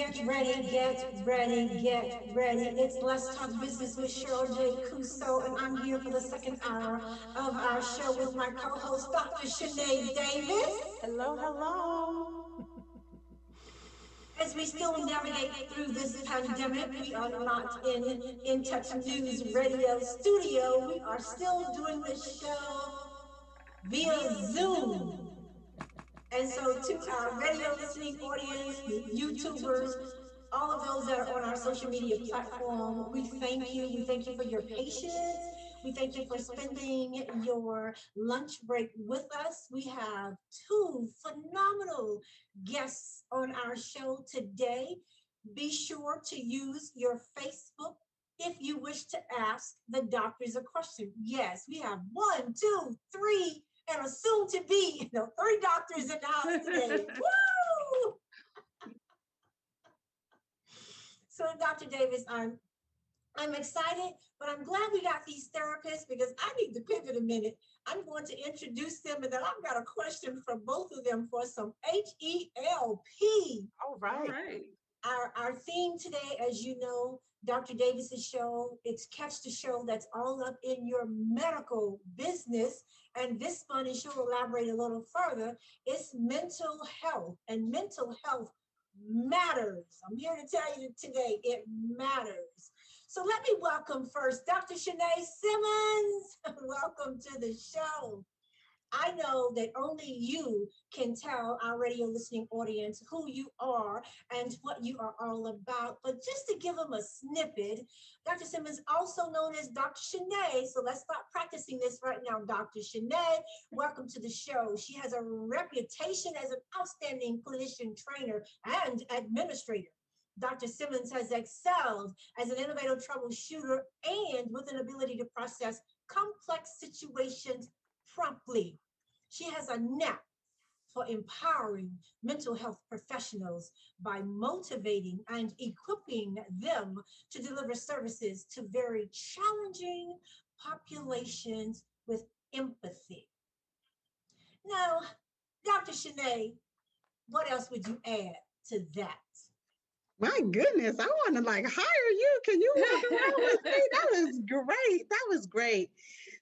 Get ready, get ready, get ready. It's Let's Talk Business with Cheryl J. Cousteau, and I'm here for the second hour of our show with my co-host, Dr. Shani Davis. Hello, hello. As we still navigate through this pandemic, we are not in Touch News Radio studio. We are still doing this show via Zoom. And so, to our radio listening audience, the YouTubers, all of those that are on our social media platform, we thank you. We thank you for your patience. We thank you for spending your lunch break with us. We have two phenomenal guests on our show today. Be sure to use your Facebook if you wish to ask the doctors a question. Yes, we have one, two, three, and a soon to be, three doctors in the house today. Woo! So, Dr. Davis, I'm excited, but I'm glad we got these therapists because I need to pivot a minute. I'm going to introduce them, and then I've got a question for both of them for some HELP. All right. Our theme today, as you know, Dr. Davis's show, it's Catch the Show, that's all up in your medical business. And this one, and she'll elaborate a little further, is mental health. And mental health matters. I'm here to tell you today, it matters. So let me welcome first Dr. Shani Simmons. Welcome to the show. I know that only you can tell our radio listening audience who you are and what you are all about. But just to give them a snippet, Dr. Simmons, also known as Dr. Shani. So let's start practicing this right now. Dr. Shani, welcome to the show. She has a reputation as an outstanding clinician, trainer, and administrator. Dr. Simmons has excelled as an innovative troubleshooter and with an ability to process complex situations promptly. She has a knack for empowering mental health professionals by motivating and equipping them to deliver services to very challenging populations with empathy. Now, Dr. Shani, what else would you add to that? My goodness, I want to hire you. Can you walk around with me? That was great. That was great.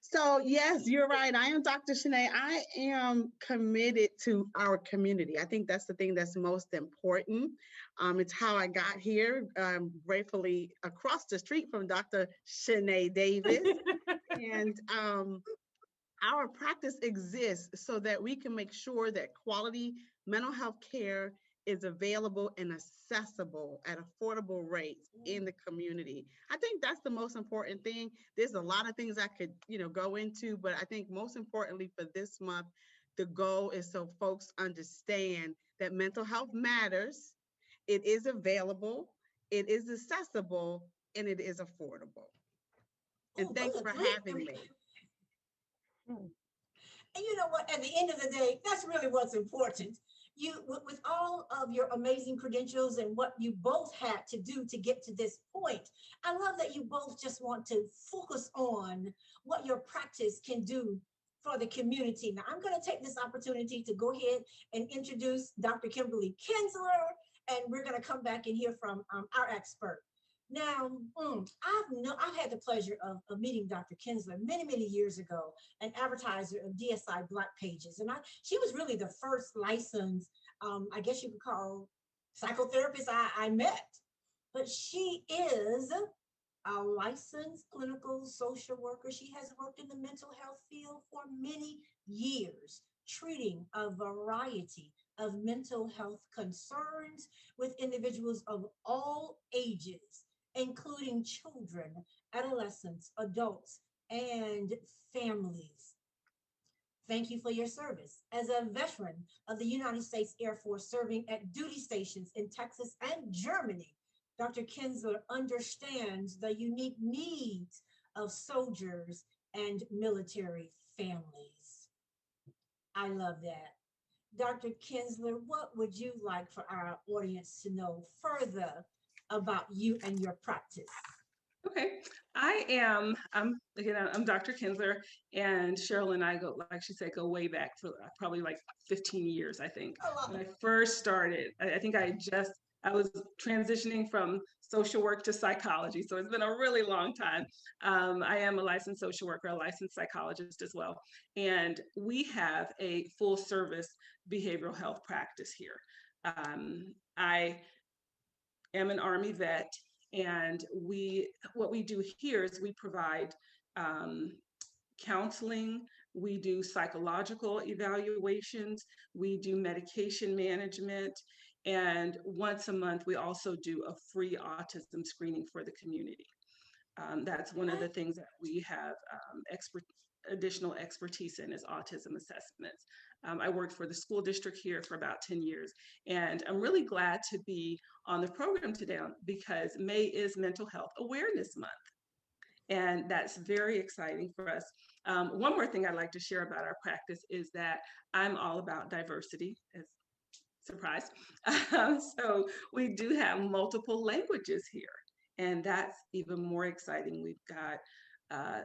So yes, you're right. I am Dr. Shani. I am committed to our community. I think that's the thing that's most important. It's how I got here, gratefully across the street from Dr. Shani Davis. And our practice exists so that we can make sure that quality mental health care is available and accessible at affordable rates in the community. I think that's the most important thing. There's a lot of things I could, go into, but I think most importantly for this month, the goal is so folks understand that mental health matters, it is available, it is accessible, and it is affordable. And thanks for having me. And you know what? At the end of the day, that's really what's important. You, with all of your amazing credentials and what you both had to do to get to this point, I love that you both just want to focus on what your practice can do for the community. Now, I'm going to take this opportunity to go ahead and introduce Dr. Kimberly Kinsler, and we're going to come back and hear from our expert. Now, I've had the pleasure of meeting Dr. Kinsler many years ago, an advertiser of DSI Black Pages. And she was really the first licensed, I guess you could call psychotherapist I met. But she is a licensed clinical social worker. She has worked in the mental health field for many years, treating a variety of mental health concerns with individuals of all ages, including children, adolescents, adults, and families. Thank you for your service. As a veteran of the United States Air Force serving at duty stations in Texas and Germany, Dr. Kinsler understands the unique needs of soldiers and military families. I love that. Dr. Kinsler, what would you like for our audience to know further about you and your practice? Okay, I'm Dr. Kinsler, and Cheryl and I go, like she said, go way back to probably like 15 years, I think. When I first started, I think I just I was transitioning from social work to psychology, so it's been a really long time. I am a licensed social worker, a licensed psychologist as well, and we have a full service behavioral health practice here. I am an Army vet, and what we do here is we provide um, counseling, we do psychological evaluations, we do medication management, and once a month we also do a free autism screening for the community. That's one of the things that we have additional expertise in is autism assessments. I worked for the school district here for about 10 years, and I'm really glad to be on the program today because May is Mental Health Awareness Month. And that's very exciting for us. One more thing I'd like to share about our practice is that I'm all about diversity, as surprise. So we do have multiple languages here, and that's even more exciting. We've got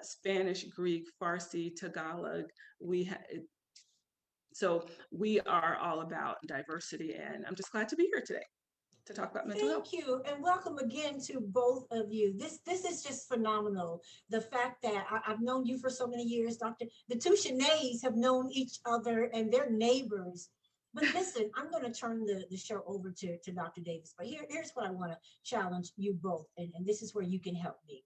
Spanish, Greek, Farsi, Tagalog. So we are all about diversity, and I'm just glad to be here today to talk about mental health. Thank you, and welcome again to both of you. This is just phenomenal. The fact that I've known you for so many years, Doctor. The two Shanays have known each other and they're neighbors. But listen, I'm going to turn the show over to Dr. Davis. But here's what I want to challenge you both, and this is where you can help me.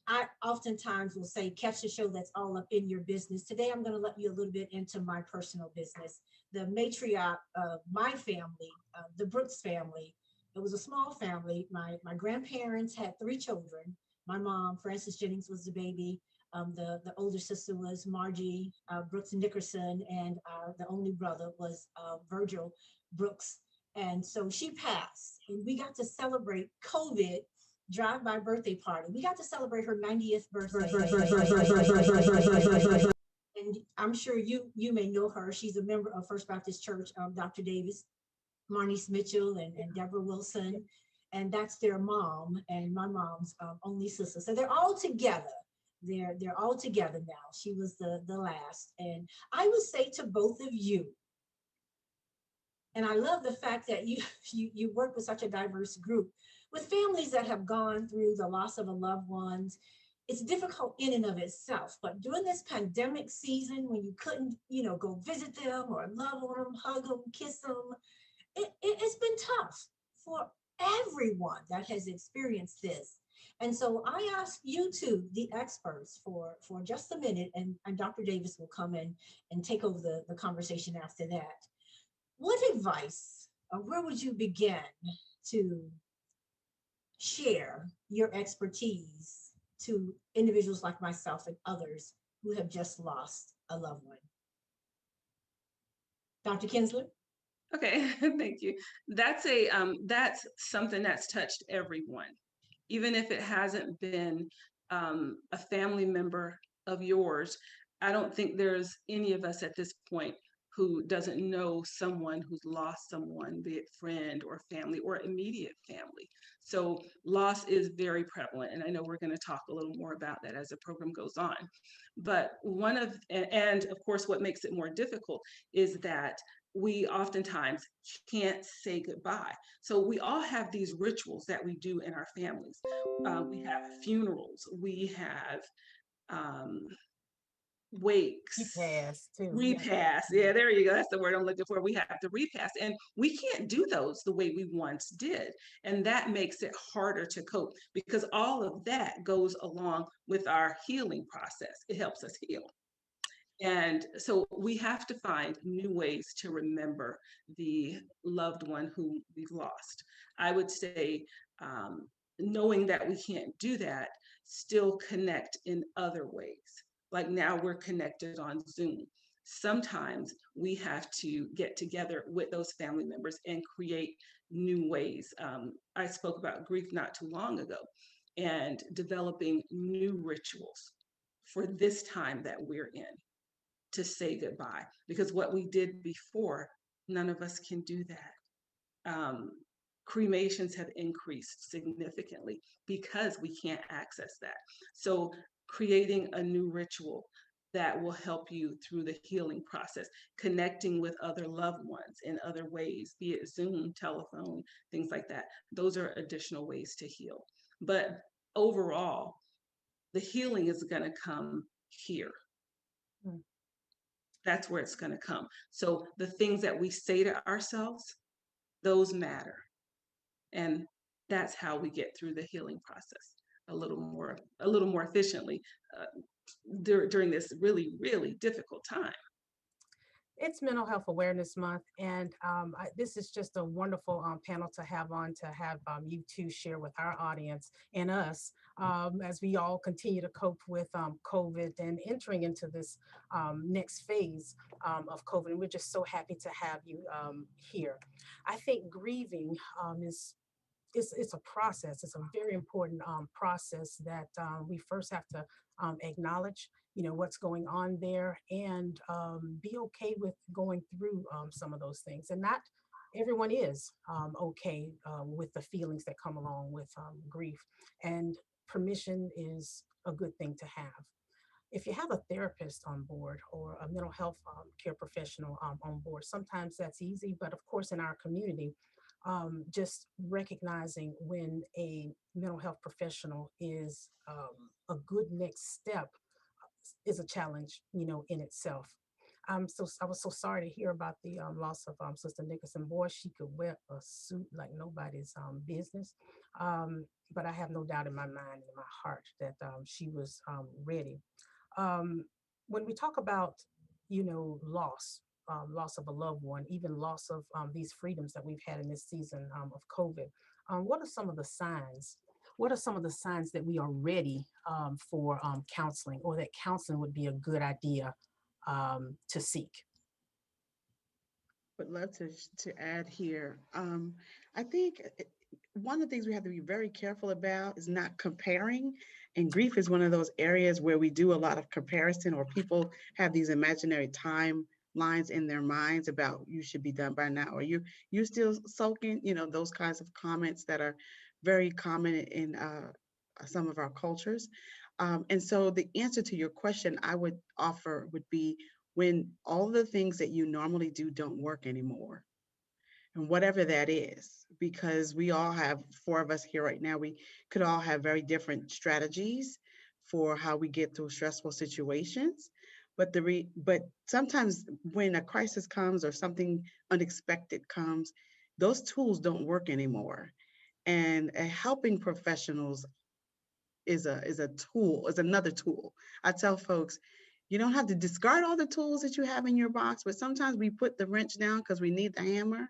I oftentimes will say, catch the show that's all up in your business. Today, I'm going to let you a little bit into my personal business. The matriarch of my family, the Brooks family, it was a small family. My grandparents had 3 children. My mom, Frances Jennings, was the baby. The older sister was Margie Brooks Nickerson, and the only brother was Virgil Brooks. And so she passed, and we got to celebrate COVID drive-by birthday party. We got to celebrate her 90th birthday. And I'm sure you may know her. She's a member of First Baptist Church, Dr. Davis, Marnice Mitchell, and Deborah Wilson. And that's their mom and my mom's only sister. So they're all together. They're all together now. She was the last. And I would say to both of you, and I love the fact that you work with such a diverse group, with families that have gone through the loss of a loved one. It's difficult in and of itself, but during this pandemic season, when you couldn't, go visit them or love on them, hug them, kiss them, it's been tough for everyone that has experienced this. And so I ask you two, the experts, for just a minute, and Dr. Davis will come in and take over the conversation after that. What advice, or where would you begin to share your expertise to individuals like myself and others who have just lost a loved one? Dr. Kinsler? Okay, thank you. That's something that's touched everyone, even if it hasn't been a family member of yours. I don't think there's any of us at this point who doesn't know someone who's lost someone, be it friend or family or immediate family. So loss is very prevalent, and I know we're going to talk a little more about that as the program goes on. But and of course, what makes it more difficult is that we oftentimes can't say goodbye. So we all have these rituals that we do in our families. We have funerals, we have wakes, repast. Yeah, there you go. That's the word I'm looking for. We have to repast, and we can't do those the way we once did. And that makes it harder to cope because all of that goes along with our healing process. It helps us heal. And so we have to find new ways to remember the loved one who we've lost. I would say, knowing that we can't do that, still connect in other ways. Like now we're connected on Zoom. Sometimes we have to get together with those family members and create new ways. I spoke about grief not too long ago, and developing new rituals for this time that we're in to say goodbye, because what we did before, none of us can do that. Cremations have increased significantly because we can't access that. So creating a new ritual that will help you through the healing process, connecting with other loved ones in other ways, be it Zoom, telephone, things like that. Those are additional ways to heal. But overall, the healing is going to come here. Mm. That's where it's going to come. So the things that we say to ourselves, those matter. And that's how we get through the healing process a little more efficiently during this really, really difficult time. It's Mental Health Awareness Month, and this is just a wonderful panel to have you two share with our audience and us as we all continue to cope with COVID and entering into this next phase of COVID. And we're just so happy to have you here. I think grieving it's a process. It's a very important process that we first have to acknowledge, what's going on there, and be okay with going through some of those things. And not everyone is okay with the feelings that come along with grief. And permission is a good thing to have. If you have a therapist on board or a mental health care professional on board, sometimes that's easy. But of course, in our community, just recognizing when a mental health professional is a good next step is a challenge, in itself. I was so sorry to hear about the loss of Sister Nicholson. Boy, she could wear a suit like nobody's business. But I have no doubt in my mind and in my heart that she was ready. When we talk about, loss of a loved one, even loss of these freedoms that we've had in this season of COVID, what are some of the signs? What are some of the signs that we are ready for counseling, or that counseling would be a good idea to seek? Would love to add here. I think one of the things we have to be very careful about is not comparing. And grief is one of those areas where we do a lot of comparison, or people have these imaginary timelines in their minds about you should be done by now, or you still sulking, those kinds of comments that are very common in some of our cultures. And so the answer to your question I would offer would be when all the things that you normally do don't work anymore, and whatever that is, because we all have, four of us here right now, we could all have very different strategies for how we get through stressful situations. But sometimes when a crisis comes or something unexpected comes, those tools don't work anymore. And helping professionals is another tool. I tell folks, you don't have to discard all the tools that you have in your box, but sometimes we put the wrench down because we need the hammer.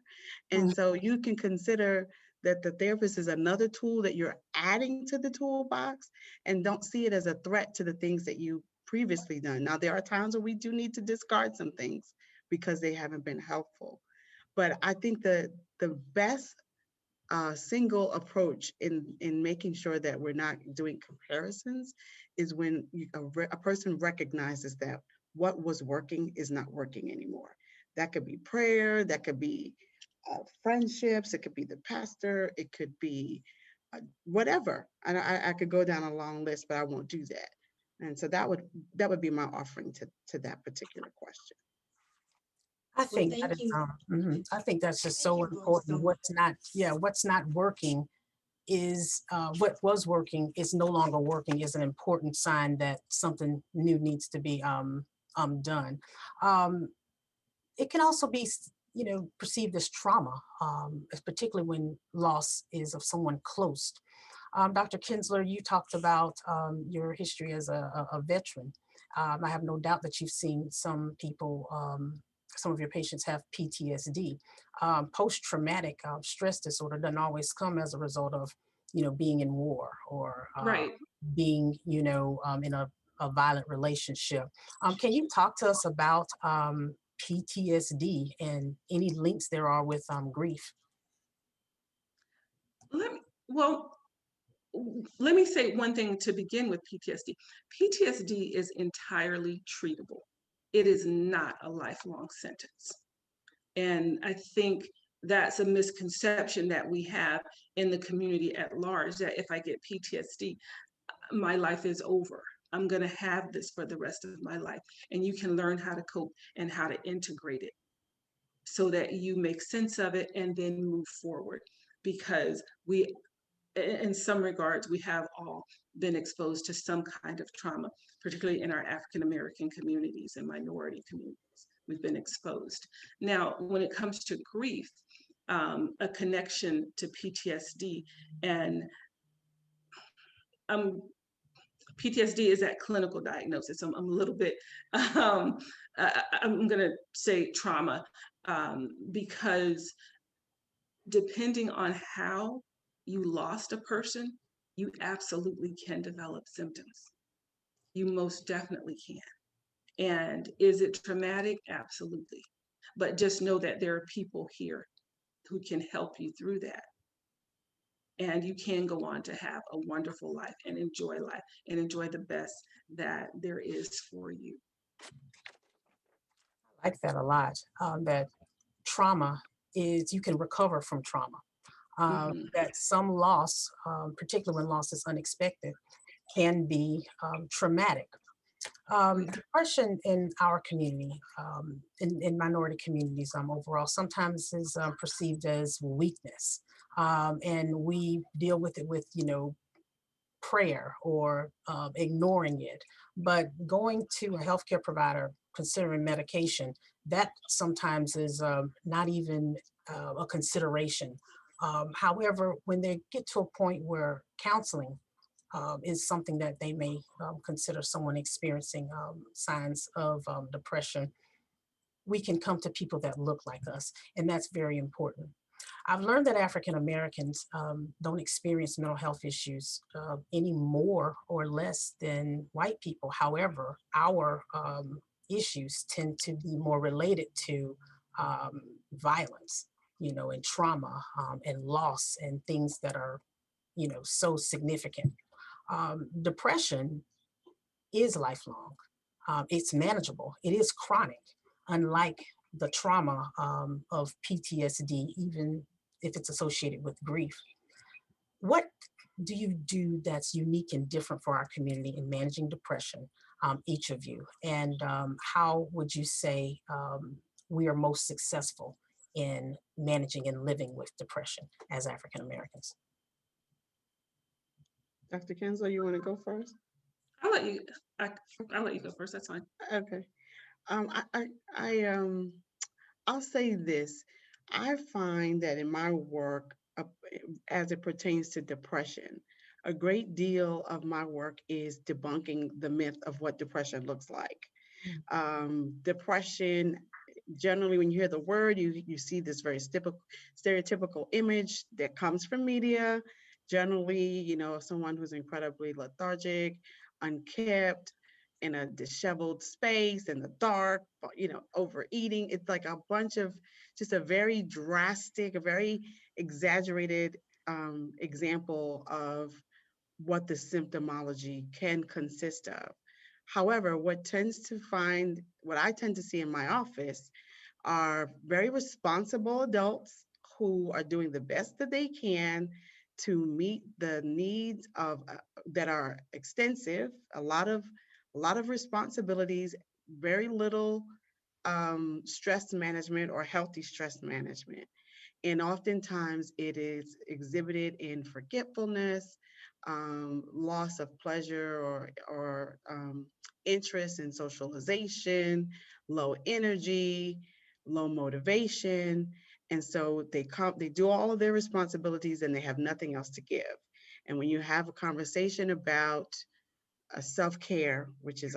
And so you can consider that the therapist is another tool that you're adding to the toolbox, and don't see it as a threat to the things that you previously done. Now, there are times where we do need to discard some things because they haven't been helpful. But I think the best single approach in making sure that we're not doing comparisons is when a person recognizes that what was working is not working anymore. That could be prayer, that could be friendships, it could be the pastor, it could be whatever. And I could go down a long list, but I won't do that. And so that would be my offering to that particular question. I think Well, that thank is, you. I think that's just Thank so you both important. so much. What's not working is what was working is no longer working, is an important sign that something new needs to be done. It can also be, perceived as trauma, particularly when loss is of someone close. Dr. Kinsler, you talked about your history as a veteran. I have no doubt that you've seen some people, some of your patients have PTSD. Post-traumatic stress disorder doesn't always come as a result of, being in war or Right. being, in a violent relationship. Can you talk to us about PTSD and any links there are with grief? Well, let me say one thing to begin with PTSD. PTSD is entirely treatable. It is not a lifelong sentence. And I think that's a misconception that we have in the community at large, that if I get PTSD, my life is over. I'm going to have this for the rest of my life. And you can learn how to cope and how to integrate it so that you make sense of it and then move forward. Because we, in some regards, we have all been exposed to some kind of trauma, particularly in our African American communities and minority communities. We've been exposed. Now, when it comes to grief, a connection to PTSD, and um, PTSD is that clinical diagnosis. I'm a little bit, I'm going to say trauma, because depending on how you lost a person, you absolutely can develop symptoms. You most definitely can. And is it traumatic? Absolutely. But just know that there are people here who can help you through that. And you can go on to have a wonderful life and enjoy the best that there is for you. I like that a lot. That trauma is, you can recover from trauma. That some loss, particularly when loss is unexpected, can be traumatic. Depression in our community, in minority communities overall, sometimes is perceived as weakness. And we deal with it with, prayer or ignoring it. But going to a healthcare provider, considering medication, that sometimes is not even a consideration. However, when they get to a point where counseling is something that they may consider someone experiencing signs of depression, we can come to people that look like us, and that's very important. I've learned that African Americans don't experience mental health issues any more or less than white people. However, our issues tend to be more related to violence, and trauma and loss and things that are, so significant. Depression is lifelong. It's manageable. It is chronic, unlike the trauma of PTSD, even if it's associated with grief. What do you do that's unique and different for our community in managing depression, each of you? And how would you say we are most successful in managing and living with depression as African Americans? Dr. Kinsler, you want to go first? I'll let you. I'll let you go first. That's fine. Okay. I I'll say this. I find that in my work, as it pertains to depression, a great deal of my work is debunking the myth of what depression looks like. Depression, generally, when you hear the word, you see this very stereotypical image that comes from media. Generally, someone who's incredibly lethargic, unkept, in a disheveled space, in the dark, overeating. It's like a bunch of just a very drastic, a very exaggerated example of what the symptomology can consist of. However, what I tend to see in my office are very responsible adults who are doing the best that they can to meet the needs of that are extensive, a lot of responsibilities, very little stress management or healthy stress management. And oftentimes it is exhibited in forgetfulness, loss of pleasure or interest in socialization, low energy, low motivation. And so they do all of their responsibilities and they have nothing else to give. And when you have a conversation about a self-care, which is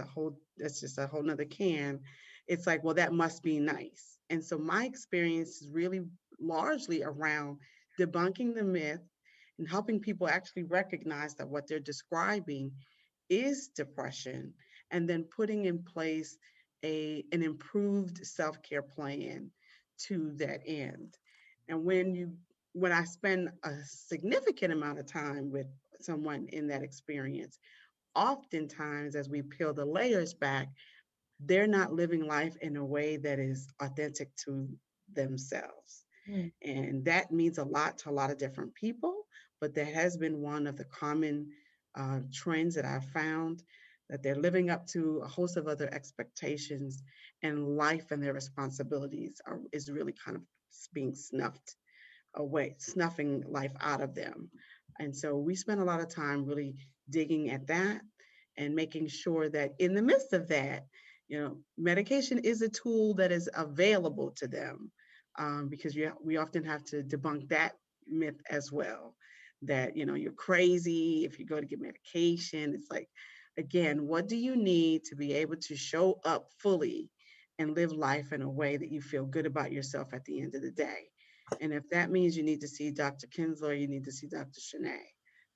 that's just a whole nother can, it's like, well, that must be nice. And so my experience is really largely around debunking the myth and helping people actually recognize that what they're describing is depression, and then putting in place an improved self-care plan to that end. And when I spend a significant amount of time with someone in that experience, oftentimes as we peel the layers back, they're not living life in a way that is authentic to themselves. And that means a lot to a lot of different people, but that has been one of the common trends that I've found, that they're living up to a host of other expectations, and life and their responsibilities is really kind of being snuffed away, snuffing life out of them. And so we spend a lot of time really digging at that and making sure that in the midst of that, medication is a tool that is available to them, because we often have to debunk that myth as well, that you're crazy if you go to get medication. It's like, again, what do you need to be able to show up fully and live life in a way that you feel good about yourself at the end of the day? And if that means you need to see Dr. Kinsler, you need to see Dr. Shani,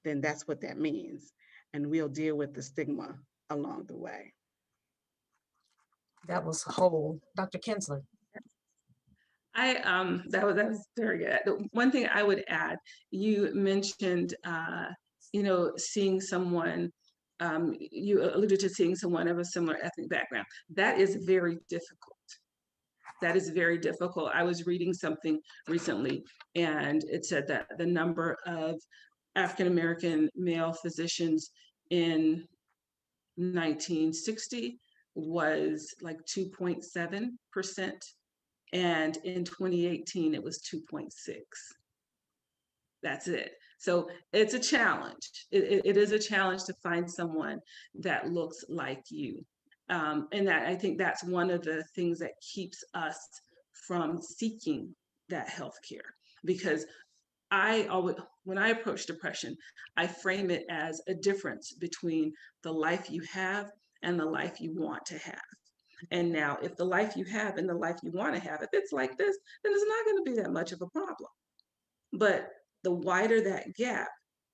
then that's what that means. And we'll deal with the stigma along the way. That was whole. Dr. Kinsler. That was very good. The one thing I would add, you mentioned, seeing someone, you alluded to seeing someone of a similar ethnic background. That is very difficult. That is very difficult. I was reading something recently, and it said that the number of African-American male physicians in 1960 was like 2.7%. And in 2018, it was 2.6. That's it. So it's a challenge. It is a challenge to find someone that looks like you. And that, I think that's one of the things that keeps us from seeking that healthcare. Because when I approach depression, I frame it as a difference between the life you have and the life you want to have. And now, if the life you have and the life you want to have, if it's like this, then it's not going to be that much of a problem. But the wider that gap,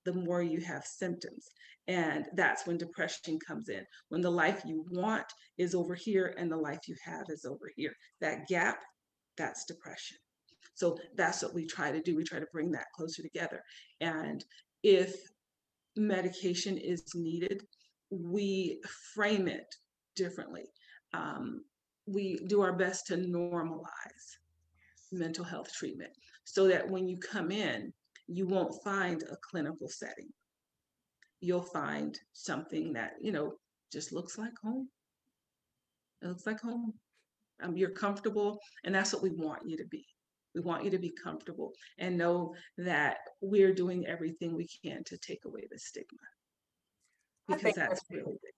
the more you have symptoms. And that's when depression comes in. When the life you want is over here and the life you have is over here. That gap, that's depression. So that's what we try to do. We try to bring that closer together. And if medication is needed, we frame it differently. We do our best to normalize mental health treatment so that when you come in, you won't find a clinical setting. You'll find something that, just looks like home. It looks like home. You're comfortable, and that's what we want you to be. We want you to be comfortable and know that we're doing everything we can to take away the stigma, because that's really big.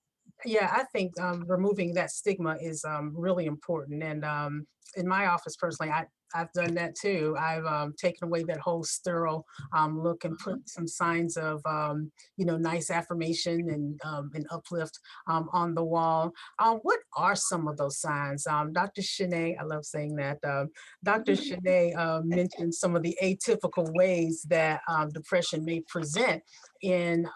Yeah, I think removing that stigma is really important. And in my office personally, I've done that too. I've taken away that whole sterile look and put some signs of, nice affirmation and uplift on the wall. What are some of those signs? Dr. Shani, I love saying that. Dr. Shani mentioned some of the atypical ways that depression may present in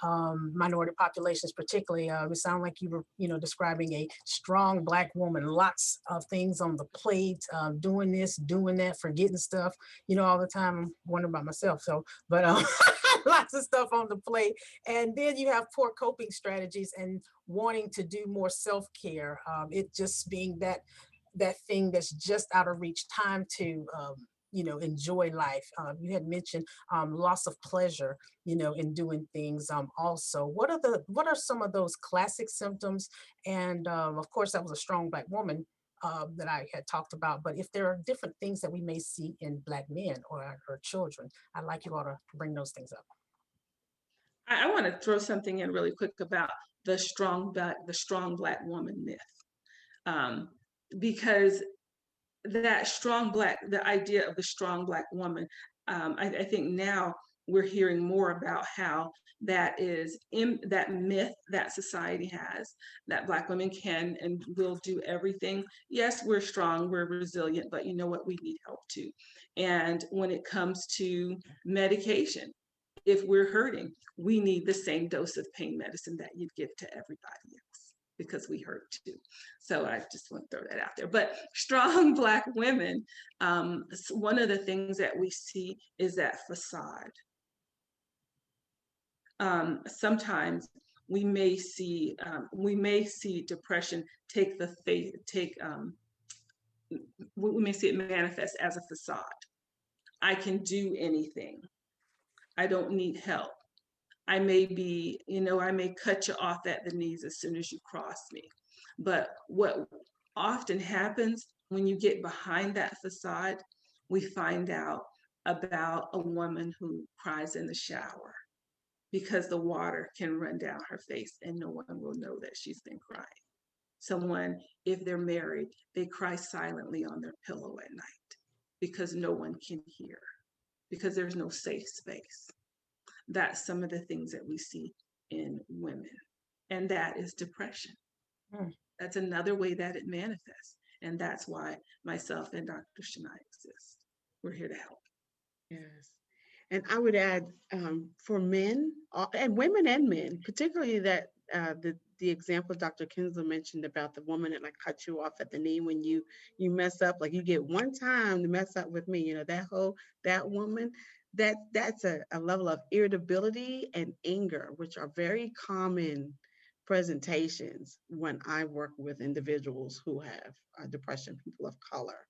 minority populations, particularly. It sounded like you were, describing a strong Black woman, lots of things on the plate, doing this, doing that, forgetting stuff, all the time. I'm wondering about myself. So, but lots of stuff on the plate. And then you have poor coping strategies and wanting to do more self-care. It just being that thing that's just out of reach, time to enjoy life. You had mentioned loss of pleasure, in doing things. Also, what are some of those classic symptoms? And of course, that was a strong Black woman that I had talked about. But if there are different things that we may see in Black men or children, I'd like you all to bring those things up. I want to throw something in really quick about the strong Black woman myth, because the idea of the strong Black woman, I think now we're hearing more about how that is that myth that society has, that Black women can and will do everything. Yes, we're strong, we're resilient, but you know what? We need help too. And when it comes to medication, if we're hurting, we need the same dose of pain medicine that you'd give to everybody else, because we hurt too. So I just want to throw that out there. But strong Black women, one of the things that we see is that facade. Sometimes we may see depression we may see it manifest as a facade. I can do anything. I don't need help. I may be, I may cut you off at the knees as soon as you cross me. But what often happens when you get behind that facade, we find out about a woman who cries in the shower because the water can run down her face and no one will know that she's been crying. Someone, if they're married, they cry silently on their pillow at night because no one can hear, because there's no safe space. That's some of the things that we see in women. And that is depression. Mm. That's another way that it manifests. And that's why myself and Dr. Shani exist. We're here to help. Yes. And I would add, for men and women and men, particularly that the example Dr. Kinsler mentioned about the woman that like cut you off at the knee when you mess up, like you get one time to mess up with me, that woman, that's a level of irritability and anger, which are very common presentations when I work with individuals who have depression, people of color.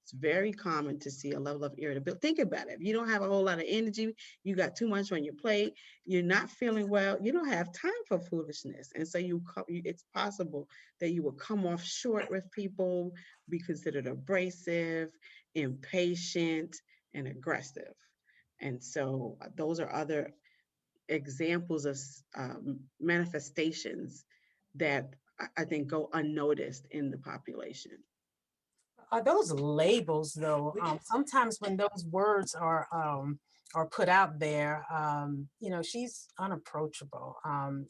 It's very common to see a level of irritability. Think about it. If you don't have a whole lot of energy, you got too much on your plate, you're not feeling well, you don't have time for foolishness. And so it's possible that you will come off short with people, be considered abrasive, impatient, and aggressive. And so those are other examples of manifestations that I think go unnoticed in the population. Those labels, though, sometimes when those words are put out there, she's unapproachable.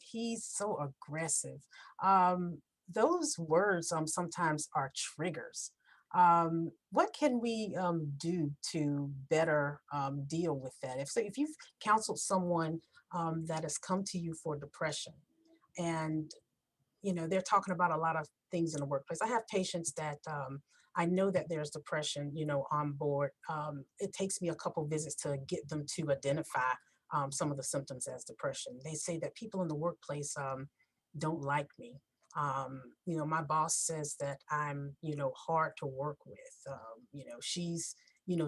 He's so aggressive. Those words sometimes are triggers. What can we do to better deal with that? If you've counseled someone that has come to you for depression, and they're talking about a lot of things in the workplace. I have patients that I know that there's depression, on board. It takes me a couple visits to get them to identify some of the symptoms as depression. They say that people in the workplace don't like me. My boss says that I'm, hard to work with. She's,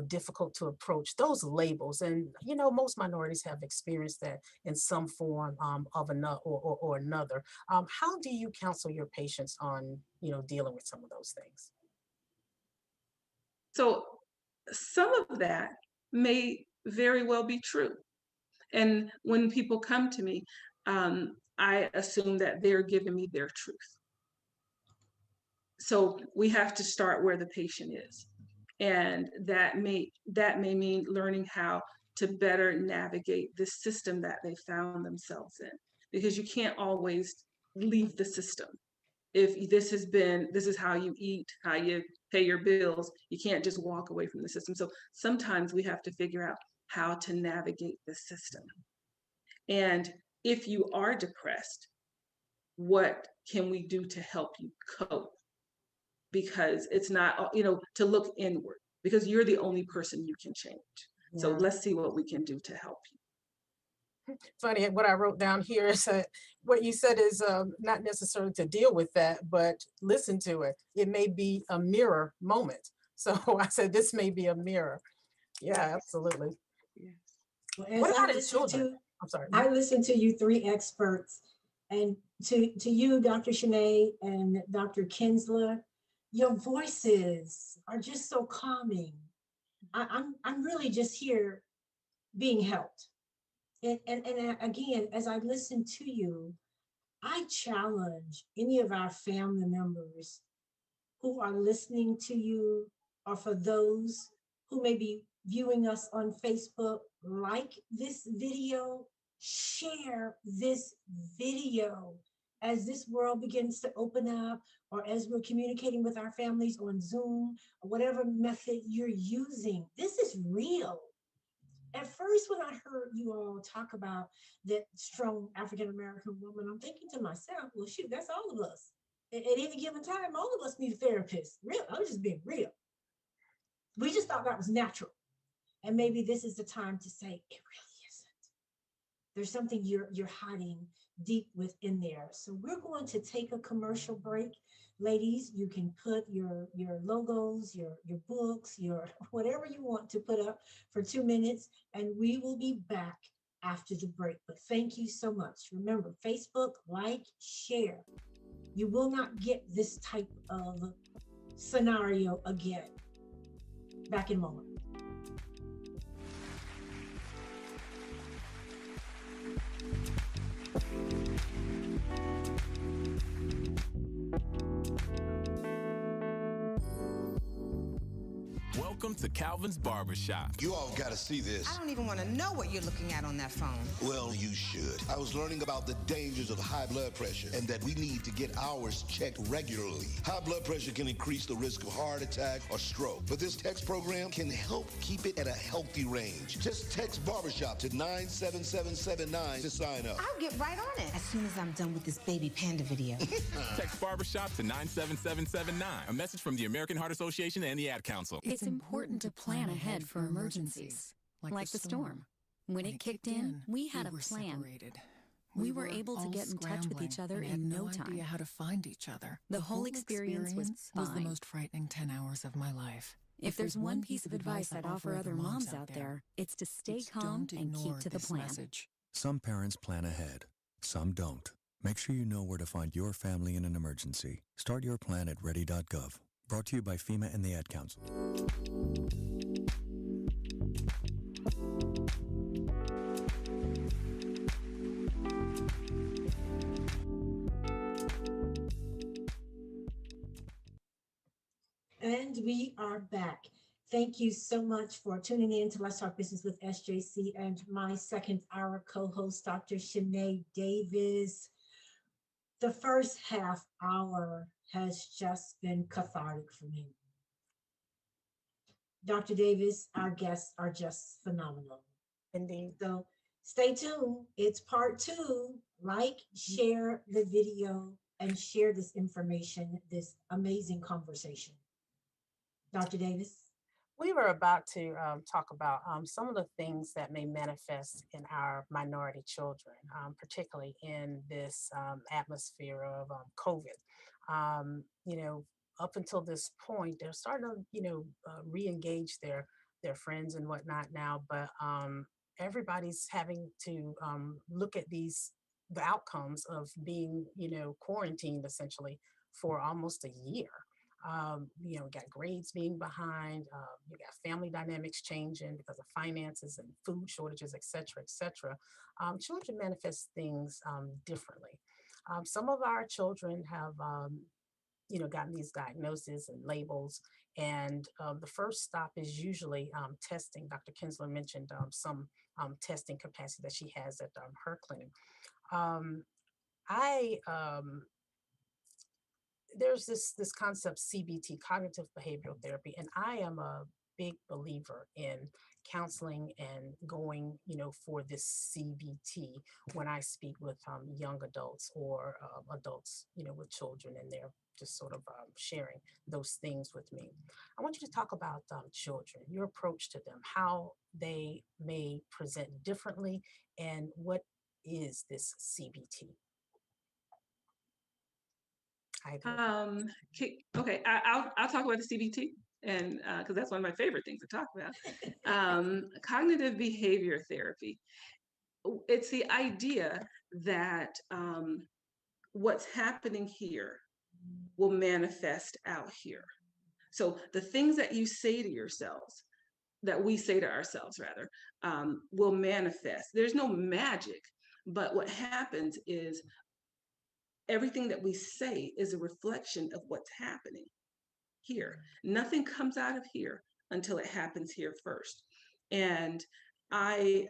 difficult to approach. Those labels, and most minorities have experienced that in some form of another or another. How do you counsel your patients on, dealing with some of those things? So some of that may very well be true. And when people come to me, I assume that they're giving me their truth. So we have to start where the patient is. And that may mean learning how to better navigate the system that they found themselves in, because you can't always leave the system. If this is how you eat, how you pay your bills, you can't just walk away from the system. So sometimes we have to figure out how to navigate the system. And if you are depressed, what can we do to help you cope? Because it's not, to look inward, because you're the only person you can change. Yeah. So let's see what we can do to help you. Funny, what I wrote down here is that what you said is not necessarily to deal with that, but listen to it. It may be a mirror moment. So I said, this may be a mirror. Yeah, absolutely. Yes. Well, what about his children? I'm sorry. I listened to you three experts, and to you, Dr. Shani and Dr. Kinsler, your voices are just so calming. I'm really just here being helped. And again, as I listen to you, I challenge any of our family members who are listening to you, or for those who may be viewing us on Facebook, like this video, share this video as this world begins to open up, or as we're communicating with our families on Zoom, or whatever method you're using. This is real. At first, when I heard you all talk about that strong African-American woman, I'm thinking to myself, well, shoot, that's all of us. At any given time, all of us need a therapist. Real, I was just being real. We just thought that was natural. And maybe this is the time to say, it really isn't. There's something you're hiding deep within there. So we're going to take a commercial break. Ladies, you can put your logos, your books, your whatever you want to put up for 2 minutes, and we will be back after the break. But thank you so much. Remember, Facebook, like, share. You will not get this type of scenario again. Back in a moment. Welcome to Calvin's Barbershop. You all got to see this. I don't even want to know what you're looking at on that phone. Well, you should. I was learning about the dangers of high blood pressure and that we need to get ours checked regularly. High blood pressure can increase the risk of heart attack or stroke, but this text program can help keep it at a healthy range. Just text Barbershop to 97779 to sign up. I'll get right on it as soon as I'm done with this baby panda video. Text Barbershop to 97779. A message from the American Heart Association and the Ad Council. It's important to plan ahead for emergencies, like the storm. When it kicked in, we had a plan. Separated. We were able to get in touch with each other in no time. Idea how to find each other. The whole experience was the fine. most frightening 10 hours of my life. If there's one piece of advice I'd offer other moms out there, it's to stay calm and keep to the plan. Message. Some parents plan ahead, some don't. Make sure you know where to find your family in an emergency. Start your plan at ready.gov. Brought to you by FEMA and the Ad Council. And we are back. Thank you so much for tuning in to Let's Talk Business with SJC and my second hour co-host, Dr. Shani Davis. The first half hour has just been cathartic for me. Dr. Davis, our guests are just phenomenal. Indeed. So stay tuned. It's part 2. Like, share the video, and share this information, this amazing conversation. Dr. Davis? We were about to talk about some of the things that may manifest in our minority children, particularly in this atmosphere of COVID. Up until this point, they're starting to, re-engage their friends and whatnot now, but everybody's having to look at the outcomes of being, quarantined essentially for almost a year. Got grades being behind, you got family dynamics changing because of finances and food shortages, et cetera, et cetera. Children manifest things differently. Some of our children have, gotten these diagnoses and labels, and the first stop is usually testing. Dr. Kinsler mentioned some testing capacity that she has at her clinic. There's this concept CBT, cognitive behavioral therapy, and I am a big believer in counseling and going, for this CBT when I speak with young adults or adults, with children, and they're just sort of sharing those things with me. I want you to talk about children, your approach to them, how they may present differently, and what is this CBT? Okay, I'll talk about the CBT, and because that's one of my favorite things to talk about. Cognitive behavior therapy. It's the idea that what's happening here will manifest out here. So the things that you say to yourselves, that we say to ourselves rather, will manifest. There's no magic, but what happens is everything that we say is a reflection of what's happening here. Nothing comes out of here until it happens here first. And I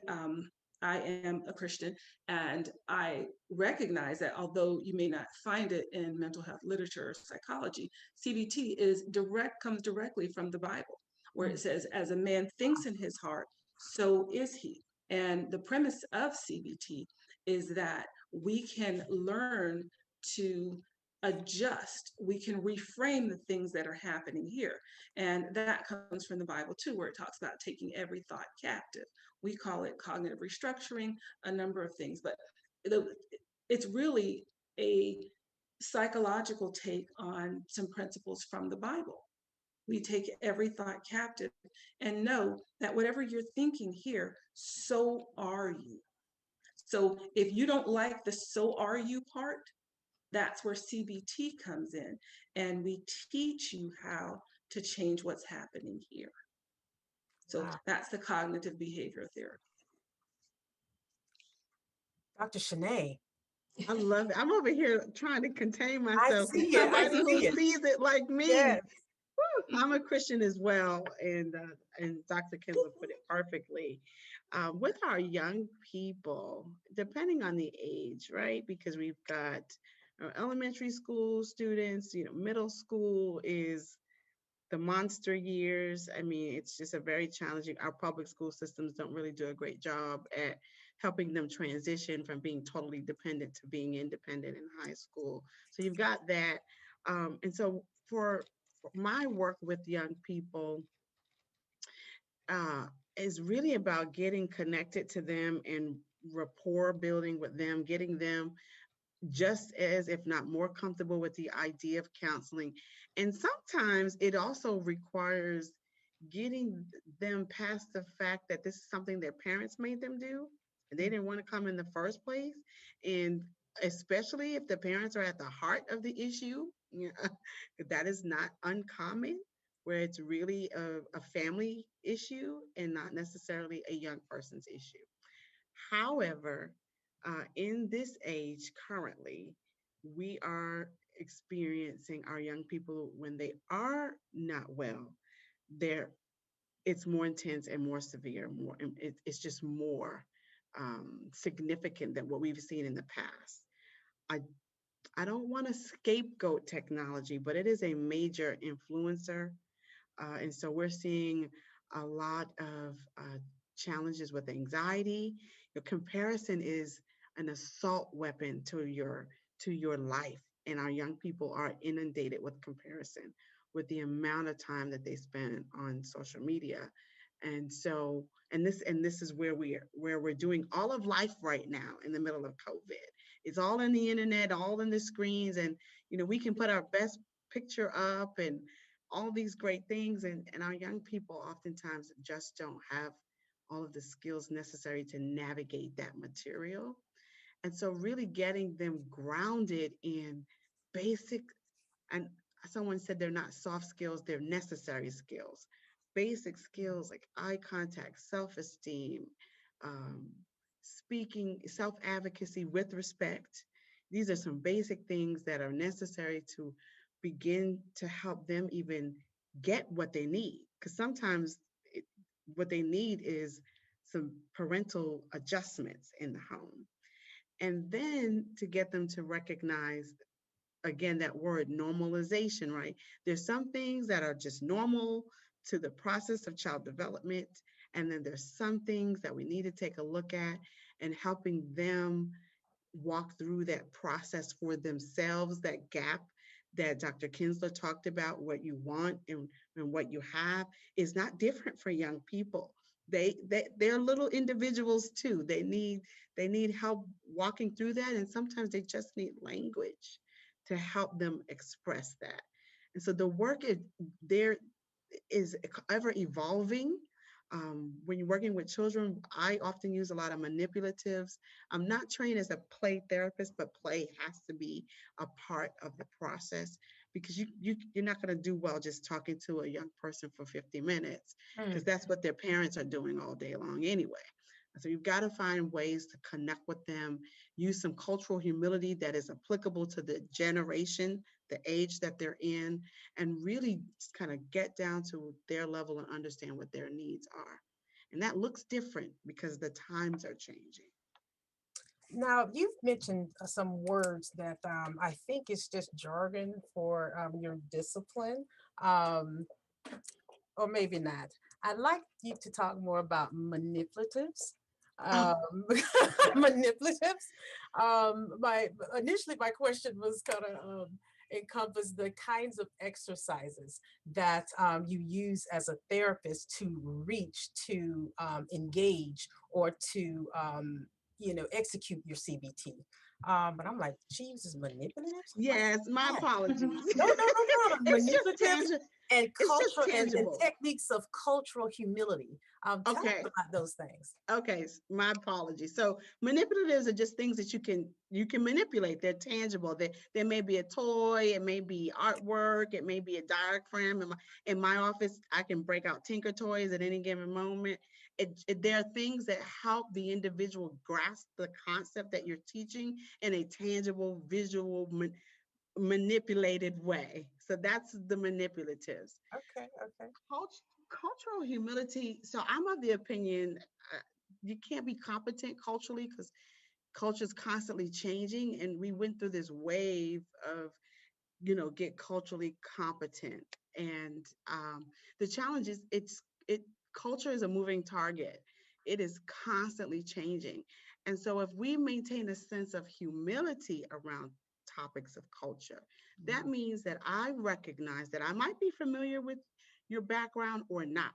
am a Christian, and I recognize that although you may not find it in mental health literature or psychology, CBT comes directly from the Bible, where it says, as a man thinks in his heart, so is he. And the premise of CBT is that we can learn to adjust, we can reframe the things that are happening here. And that comes from the Bible too, where it talks about taking every thought captive. We call it cognitive restructuring, a number of things, but it's really a psychological take on some principles from the Bible. We take every thought captive and know that whatever you're thinking here, so are you. So if you don't like the "so are you" part, that's where CBT comes in. And we teach you how to change what's happening here. So Wow. that's the cognitive behavior therapy. Dr. Shanae. I love it. I'm over here trying to contain I myself. see it. I Somebody who see it. sees it like me. Yes. Woo, I'm a Christian as well, and Dr. Kinsler put it perfectly. With our young people, depending on the age, right? Because we've got our elementary school students, middle school is the monster years. I mean, it's just a very challenging. Our public school systems don't really do a great job at helping them transition from being totally dependent to being independent in high school. So you've got that. And so for my work with young people is really about getting connected to them and rapport building with them, getting them just as, if not more comfortable with the idea of counseling. And sometimes it also requires getting them past the fact that this is something their parents made them do and they didn't want to come in the first place. And especially if the parents are at the heart of the issue, that is not uncommon, where it's really a family issue and not necessarily a young person's issue. However, in this age currently, we are experiencing our young people when they are not well, they're it's more intense and more severe, it's just more significant than what we've seen in the past. I I don't want to scapegoat technology, but it is a major influencer. And so we're seeing a lot of challenges with anxiety. Your comparison is an assault weapon to your life, and our young people are inundated with comparison with the amount of time that they spend on social media. And so, and this is where we're doing all of life right now in the middle of COVID. It's all in the internet, all in the screens, and we can put our best picture up and all these great things, and our young people oftentimes just don't have all of the skills necessary to navigate that material. And so really getting them grounded in basic, and someone said they're not soft skills, they're necessary skills. Basic skills like eye contact, self-esteem, um, speaking, self-advocacy with respect. These are some basic things that are necessary to begin to help them even get what they need. Because sometimes what they need is some parental adjustments in the home. And then to get them to recognize, again, that word normalization, right? There's some things that are just normal to the process of child development. And then there's some things that we need to take a look at and helping them walk through that process for themselves, that gap that Dr. Kinsler talked about, what you want and what you have is not different for young people. They're little individuals too. They need help walking through that, and sometimes they just need language to help them express that. And so the work is ever evolving. When you're working with children, I often use a lot of manipulatives. I'm not trained as a play therapist, but play has to be a part of the process because you're not going to do well just talking to a young person for 50 minutes because that's what their parents are doing all day long anyway. So you've got to find ways to connect with them, use some cultural humility that is applicable to the generation, the age that they're in, and really just kind of get down to their level and understand what their needs are. And that looks different because the times are changing. Now, you've mentioned some words that I think is just jargon for your discipline, or maybe not. I'd like you to talk more about manipulatives. Manipulatives. My question was kind of encompass the kinds of exercises that you use as a therapist to reach, to engage, or to execute your CBT. But I'm like, she uses manipulatives? Yes, my apologies. No. It's just Manipulatives And It's just cultural and tangible. techniques of cultural humility. Tell us Okay. about those things. Okay, my apologies. So manipulatives are just things that you can manipulate. They're tangible. There may be a toy, it may be artwork, it may be a diagram. In my office, I can break out Tinker toys at any given moment. There are things that help the individual grasp the concept that you're teaching in a tangible, visual, manipulated way. So that's the manipulatives. Okay. Cultural humility. So I'm of the opinion you can't be competent culturally because culture is constantly changing, and we went through this wave of get culturally competent. And the challenge is culture is a moving target. It is constantly changing. And so if we maintain a sense of humility around topics of culture, that means that I recognize that I might be familiar with your background or not,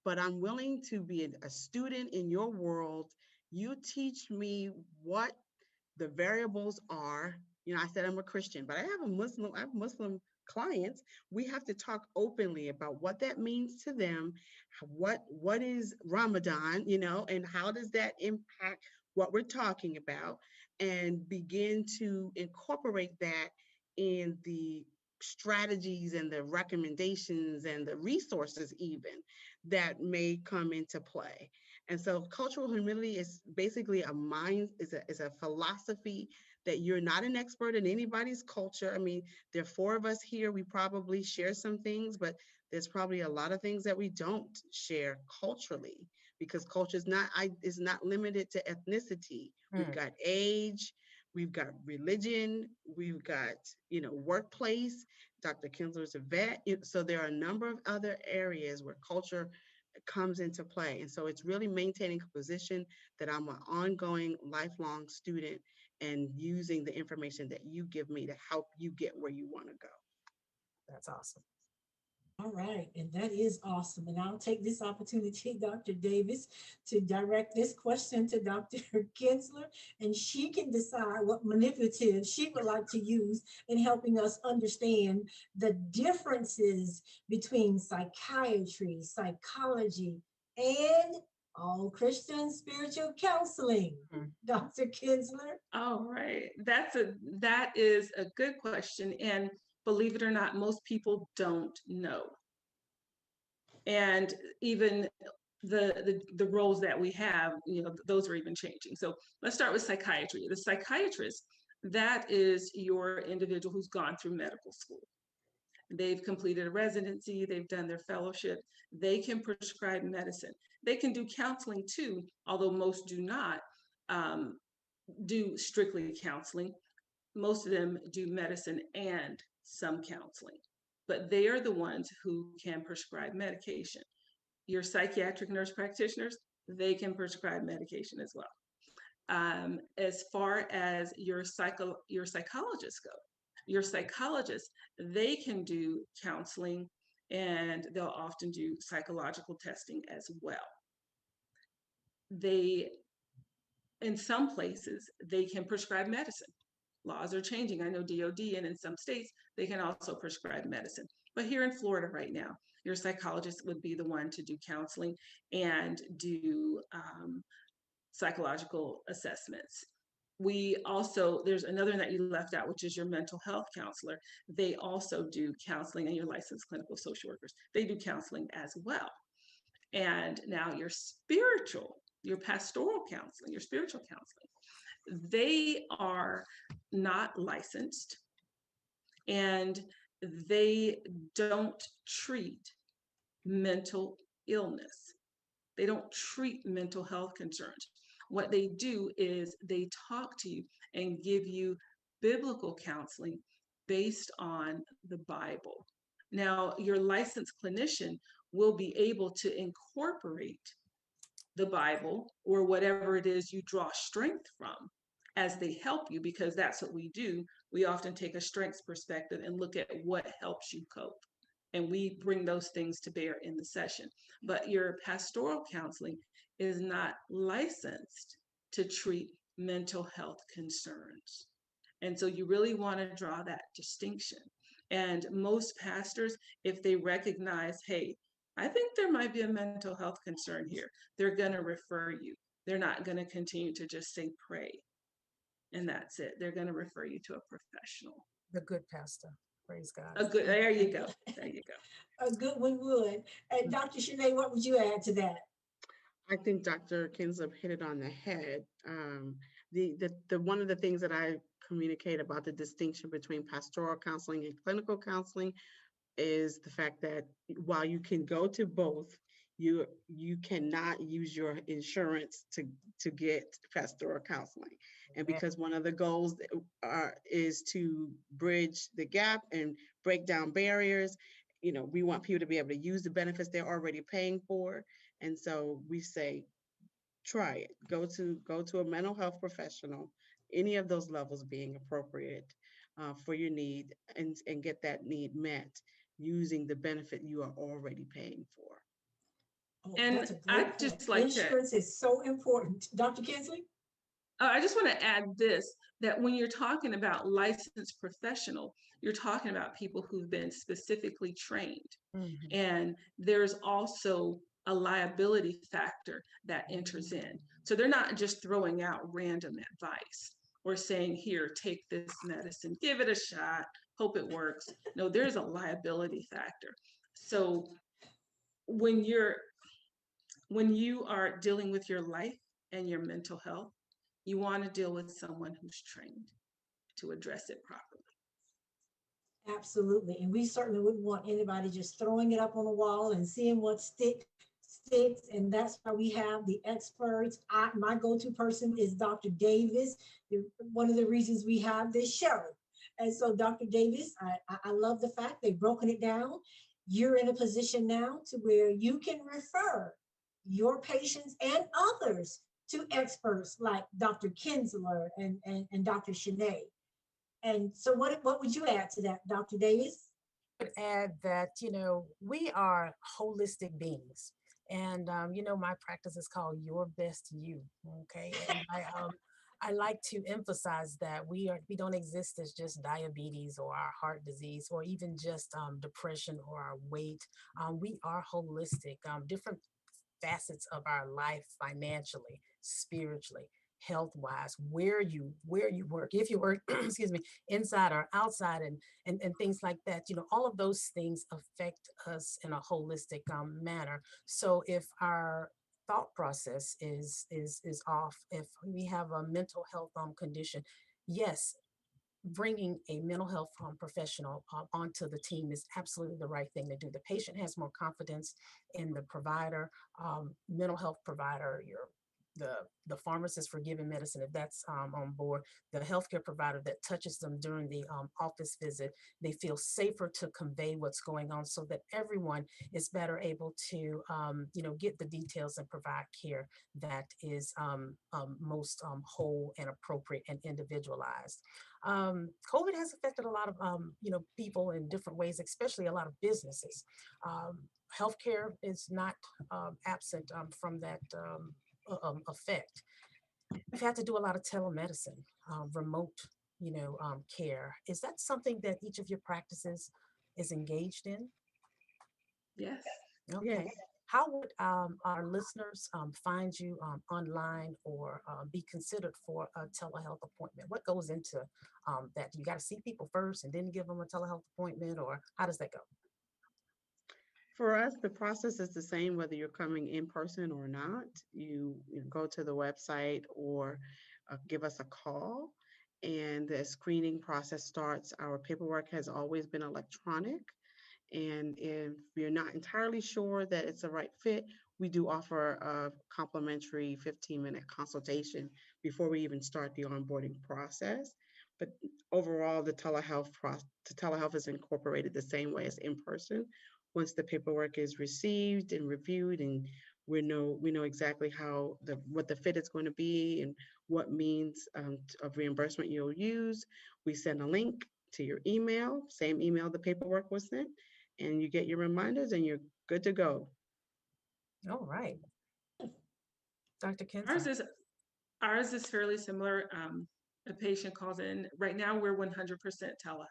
but I'm willing to be a student in your world. You teach me what the variables are. I said I'm a Christian, but I have Muslim clients. We have to talk openly about what that means to them. What is Ramadan, and how does that impact what we're talking about, and begin to incorporate that in the strategies and the recommendations and the resources even that may come into play. And so cultural humility is basically is a philosophy that you're not an expert in anybody's culture. I mean, there are four of us here. We probably share some things, but there's probably a lot of things that we don't share culturally, because culture is not limited to ethnicity. We've got age, we've got religion, we've got, workplace. Dr. Kinsler is a vet. So there are a number of other areas where culture comes into play. And so it's really maintaining a position that I'm an ongoing, lifelong student and using the information that you give me to help you get where you want to go. That's awesome. All right, and that is awesome. And I'll take this opportunity, Dr. Davis, to direct this question to Dr. Kinsler, and she can decide what manipulative she would like to use in helping us understand the differences between psychiatry, psychology, and all Christian spiritual counseling. Dr. Kinsler. All right, that is a good question, and believe it or not, most people don't know. And even the roles that we have, those are even changing. So let's start with psychiatry. The psychiatrist, that is your individual who's gone through medical school. They've completed a residency, they've done their fellowship, they can prescribe medicine. They can do counseling too, although most do not do strictly counseling. Most of them do medicine and some counseling, but they are the ones who can prescribe medication. Your psychiatric nurse practitioners, they can prescribe medication as well. As far as your psychologists go, your psychologists, they can do counseling, and they'll often do psychological testing as well. In some places, they can prescribe medicine. Laws are changing. I know DOD, and in some states, they can also prescribe medicine. But here in Florida right now, your psychologist would be the one to do counseling and do psychological assessments. There's another one that you left out, which is your mental health counselor. They also do counseling, and your licensed clinical social workers, they do counseling as well. And now your pastoral counseling, your spiritual counseling, they are not licensed, and they don't treat mental illness. They don't treat mental health concerns. What they do is they talk to you and give you biblical counseling based on the Bible. Now, your licensed clinician will be able to incorporate the Bible or whatever it is you draw strength from as they help you, because that's what we do. We often take a strengths perspective and look at what helps you cope. And we bring those things to bear in the session. But your pastoral counseling is not licensed to treat mental health concerns. And so you really want to draw that distinction. And most pastors, if they recognize, hey, I think there might be a mental health concern here, they're going to refer you. They're not going to continue to just say pray and that's it. They're going to refer you to a professional. The good pastor. Praise God. A good, there you go. There you go. A good one would. And Dr. Shani, what would you add to that? I think Dr. Kinsler hit it on the head. The one of the things that I communicate about the distinction between pastoral counseling and clinical counseling is the fact that while you can go to both, you cannot use your insurance to get pastoral counseling. And because one of the goals is to bridge the gap and break down barriers, we want people to be able to use the benefits they're already paying for. And so we say, try it. Go to a mental health professional, any of those levels being appropriate for your need, and get that need met using the benefit you are already paying for. Oh, and that's a great I just point. like Insurance is so important. Dr. Kinsler? I just want to add this, that when you're talking about licensed professional, you're talking about people who've been specifically trained. Mhm. And there's also a liability factor that enters in. So they're not just throwing out random advice or saying, here, take this medicine, give it a shot, hope it works. No, there's a liability factor. So when you are dealing with your life and your mental health, you want to deal with someone who's trained to address it properly. Absolutely. And we certainly wouldn't want anybody just throwing it up on the wall and seeing what sticks. And that's why we have the experts. My go-to person is Dr. Davis, one of the reasons we have this show. And so, Dr. Davis, I love the fact they've broken it down. You're in a position now to where you can refer your patients and others to experts like Dr. Kinsler and Dr. Shani. And so what would you add to that, Dr. Davis? I would add that, we are holistic beings. And, my practice is called Your Best You. Okay. And I like to emphasize that we don't exist as just diabetes or our heart disease or even just depression or our weight. We are holistic, different facets of our life, financially, spiritually, health wise, where you work, if you work, excuse me, inside or outside, and things like that. All of those things affect us in a holistic manner. So if our thought process is off, if we have a mental health condition, yes, bringing a mental health professional onto the team is absolutely the right thing to do. The patient has more confidence in the provider, mental health provider, the pharmacist for giving medicine, if that's on board, the healthcare provider that touches them during the office visit. They feel safer to convey what's going on so that everyone is better able to, get the details and provide care that is most whole and appropriate and individualized. COVID has affected a lot of, people in different ways, especially a lot of businesses. Healthcare is not absent from that effect. We've had to do a lot of telemedicine, remote, care. Is that something that each of your practices is engaged in? Yes. Okay. Yes. How would our listeners find you online or be considered for a telehealth appointment? What goes into that? You got to see people first and then give them a telehealth appointment, or how does that go? For us, the process is the same whether you're coming in person or not. You go to the website or give us a call, and the screening process starts. Our paperwork has always been electronic. And if you're not entirely sure that it's the right fit, we do offer a complimentary 15-minute consultation before we even start the onboarding process. But overall, the telehealth is incorporated the same way as in person. Once the paperwork is received and reviewed, and we know exactly what the fit is going to be and what means of reimbursement you'll use, we send a link to your email, same email the paperwork was sent, and you get your reminders and you're good to go. All right. Dr. Kinsler. Ours is fairly similar. A patient calls in. Right now, we're 100% telehealth.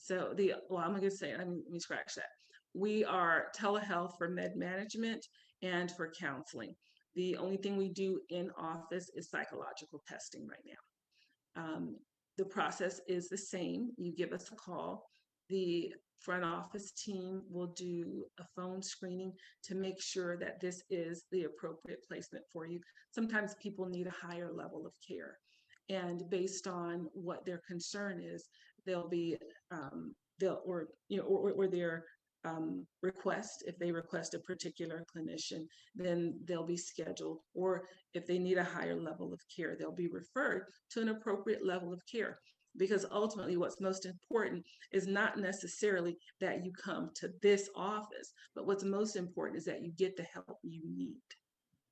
So I'm going to say, let me scratch that. We are telehealth for med management and for counseling. The only thing we do in office is psychological testing right now. The process is the same. You give us a call. The front office team will do a phone screening to make sure that this is the appropriate placement for you. Sometimes people need a higher level of care. And based on what their concern is, they'll be, or their request, if they request a particular clinician, then they'll be scheduled. Or if they need a higher level of care, they'll be referred to an appropriate level of care. Because ultimately, what's most important is not necessarily that you come to this office, but what's most important is that you get the help you need.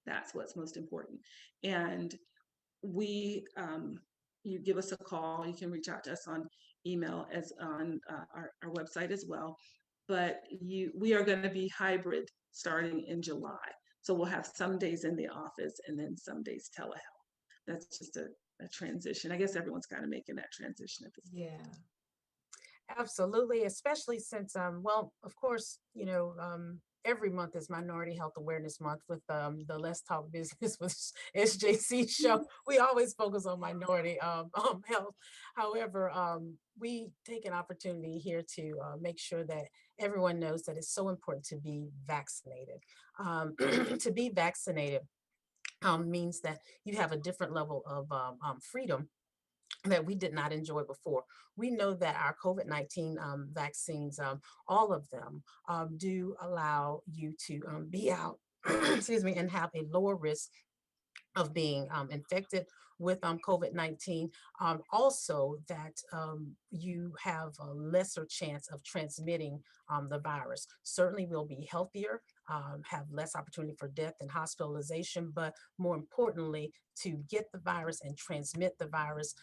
That's what's most important. And you give us a call. You can reach out to us on email, as on our website as well. But we are going to be hybrid starting in July. So we'll have some days in the office and then some days telehealth. That's just a transition. I guess everyone's kind of making that transition at this point. Yeah. Absolutely, especially since, well, of course, every month is Minority Health Awareness Month with the Let's Talk Business with SJC show. We always focus on minority health. However, we take an opportunity here to make sure that everyone knows that it's so important to be vaccinated. To be vaccinated means that you have a different level of freedom that we did not enjoy before. We know that our COVID-19 vaccines, all of them, do allow you to be out, excuse me, and have a lower risk of being infected with COVID-19. Also that you have a lesser chance of transmitting the virus. Certainly we'll be healthier, have less opportunity for death and hospitalization, but more importantly, to get the virus and transmit the virus,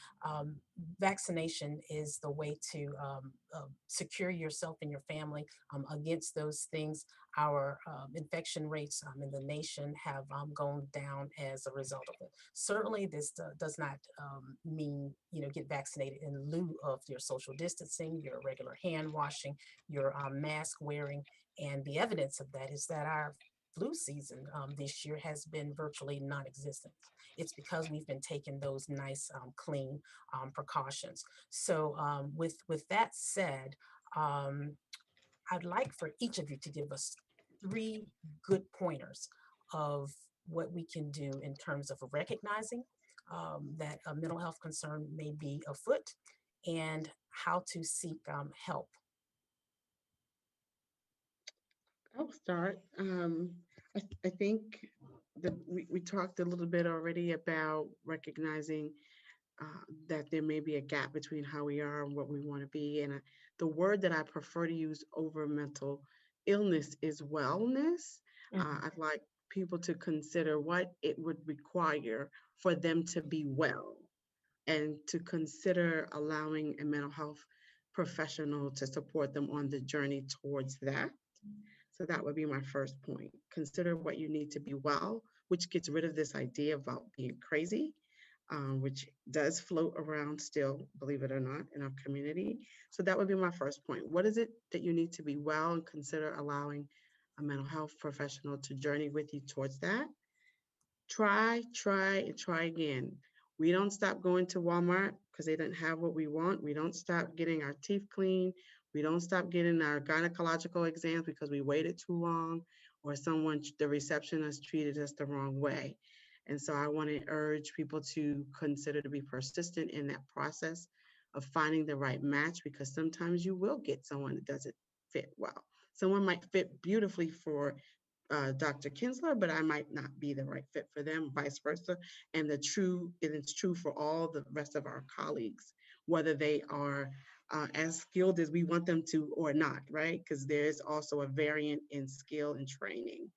vaccination is the way to secure yourself and your family against those things. Our infection rates in the nation have gone down as a result of it. Certainly, this does not mean, get vaccinated in lieu of your social distancing, your regular hand washing, your mask wearing. And the evidence of that is that our flu season this year has been virtually non-existent. It's because we've been taking those nice, clean precautions. So with that said, I'd like for each of you to give us 3 good pointers of what we can do in terms of recognizing that a mental health concern may be afoot and how to seek help. I'll start. I think that we talked a little bit already about recognizing that there may be a gap between how we are and what we want to be. And the word that I prefer to use over mental illness is wellness. I'd like people to consider what it would require for them to be well, and to consider allowing a mental health professional to support them on the journey towards that. So that would be my first point. Consider what you need to be well, which gets rid of this idea about being crazy, which does float around still, believe it or not, in our community. So that would be my first point. What is it that you need to be well, and consider allowing a mental health professional to journey with you towards that? Try, and try again. We don't stop going to Walmart because they didn't have what we want. We don't stop getting our teeth cleaned. We don't stop getting our gynecological exams because we waited too long, or the receptionist treated us the wrong way. And so I want to urge people to consider to be persistent in that process of finding the right match, because sometimes you will get someone that doesn't fit well. Someone might fit beautifully for Dr. Kinsler, but I might not be the right fit for them, vice versa. And it's true for all the rest of our colleagues, whether they are as skilled as we want them to or not, right? Because there's also a variant in skill and training.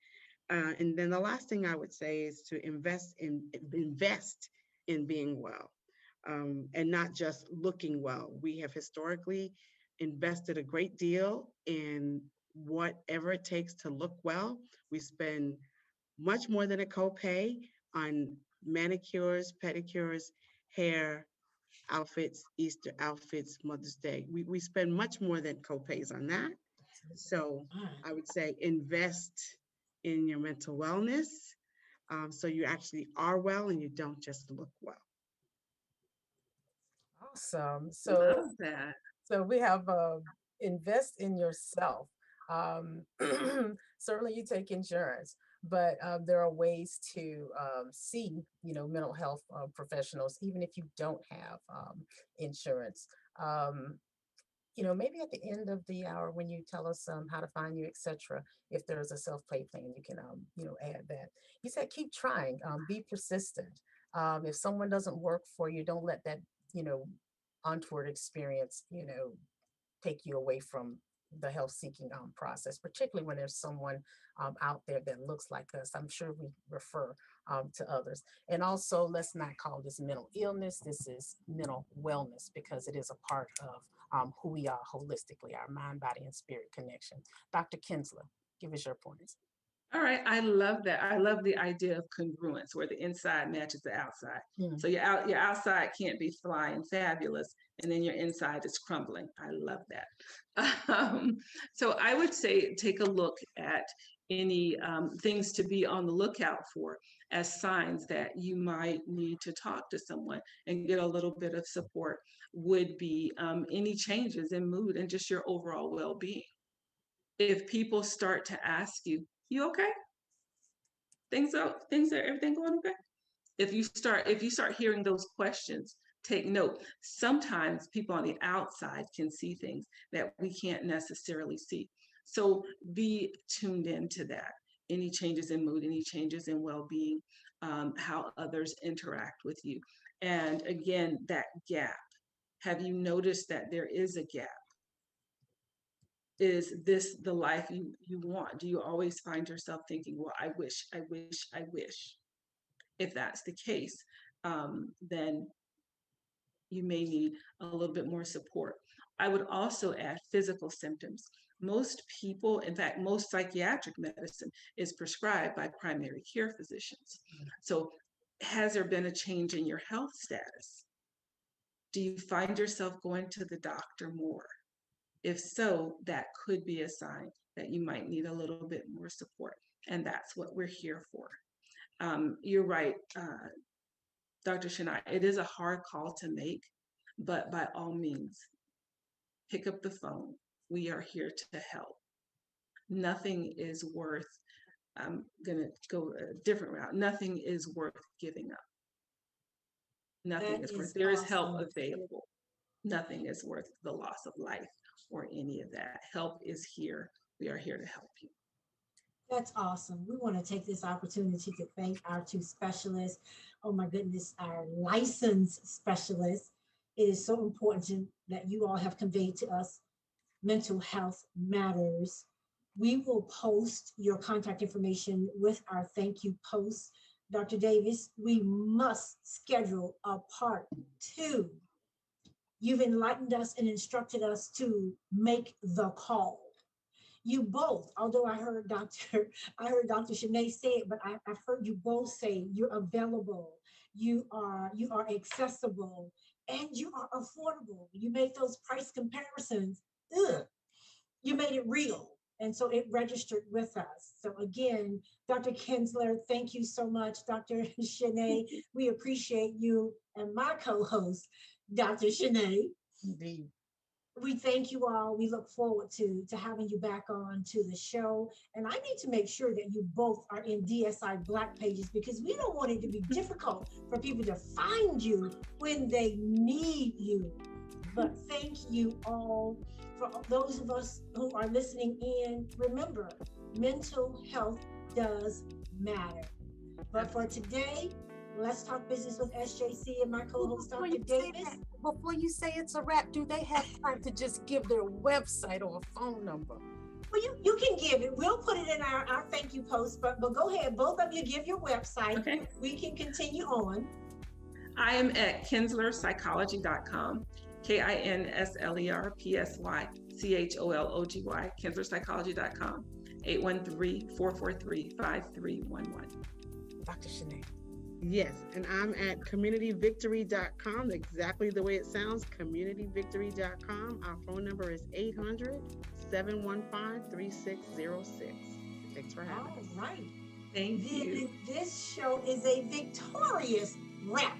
And then the last thing I would say is to invest in being well, and not just looking well. We have historically invested a great deal in whatever it takes to look well. We spend much more than a copay on manicures, pedicures, hair, outfits, Easter outfits, Mother's Day. We spend much more than copays on that. So I would say invest in your mental wellness, so you actually are well and you don't just look well. Awesome. Love that. So we have invest in yourself. Um, Certainly you take insurance, but there are ways to see, mental health professionals, even if you don't have insurance. Um, Maybe at the end of the hour when you tell us how to find you, etc. If there's a self-pay plan, you can, add that. You said keep trying, be persistent. If someone doesn't work for you, don't let that, untoward experience, take you away from the health seeking process, particularly when there's someone out there that looks like us. I'm sure we refer to others. And also, let's not call this mental illness. This is mental wellness, because it is a part of who we are holistically, our mind, body, and spirit connection. Dr. Kinsler, give us your points. All right, I love that. I love the idea of congruence, where the inside matches the outside. So your outside can't be flying fabulous, and then your inside is crumbling. I love that. So I would say take a look at any things to be on the lookout for as signs that you might need to talk to someone and get a little bit of support. Would be any changes in mood and just your overall well-being. If people start to ask you, "You okay? Everything going okay?" If you start hearing those questions, take note. Sometimes people on the outside can see things that we can't necessarily see. So be tuned into that. Any changes in mood, any changes in well-being, how others interact with you. And again, that gap. Have you noticed that there is a gap? Is this the life you want? Do you always find yourself thinking, well, I wish, I wish, I wish? If that's the case, then you may need a little bit more support. I would also add physical symptoms. Most people, in fact, most psychiatric medicine is prescribed by primary care physicians. So has there been a change in your health status? Do you find yourself going to the doctor more? If so, that could be a sign that you might need a little bit more support. And that's what we're here for. You're right, Dr. Shani, it is a hard call to make, but by all means, pick up the phone. We are here to help. Nothing is worth, I'm gonna go a different route. Nothing is worth giving up. Nothing is worth, there is help available. Nothing is worth the loss of life or any of that. Help is here. We are here to help you. That's awesome. We want to take this opportunity to thank our two specialists. Oh my goodness, our licensed specialists. It is so important that you all have conveyed to us mental health matters. We will post your contact information with our thank you post. Dr. Davis, we must schedule a part 2. You've enlightened us and instructed us to make the call. You both, although I heard Dr. Shani say it, but I've heard you both say you're available, you are accessible, and you are affordable. You made those price comparisons. You made it real. And so it registered with us. So again, Dr. Kinsler, thank you so much. Dr. Shani, we appreciate you, and my co-host, Dr. Shani. Indeed. We thank you all. We look forward to having you back on to the show. And I need to make sure that you both are in DSI Black pages, because we don't want it to be difficult for people to find you when they need you. But thank you all. For those of us who are listening in, remember, mental health does matter. But for today, let's talk business with SJC and my co-host, Dr. Davis. Before you say it's a wrap, do they have time to just give their website or a phone number? Well, you can give it. We'll put it in our thank you post, but go ahead. Both of you give your website. Okay. We can continue on. I am at kinslerpsychology.com. KINSLERPSYCHOLOGY, kinslerpsychology.com, 813-443-5311. Dr. Shani. Yes, and I'm at communityvictory.com, exactly the way it sounds, communityvictory.com. Our phone number is 800-715-3606. Thanks for having us. All right. Thank you. This show is a victorious wrap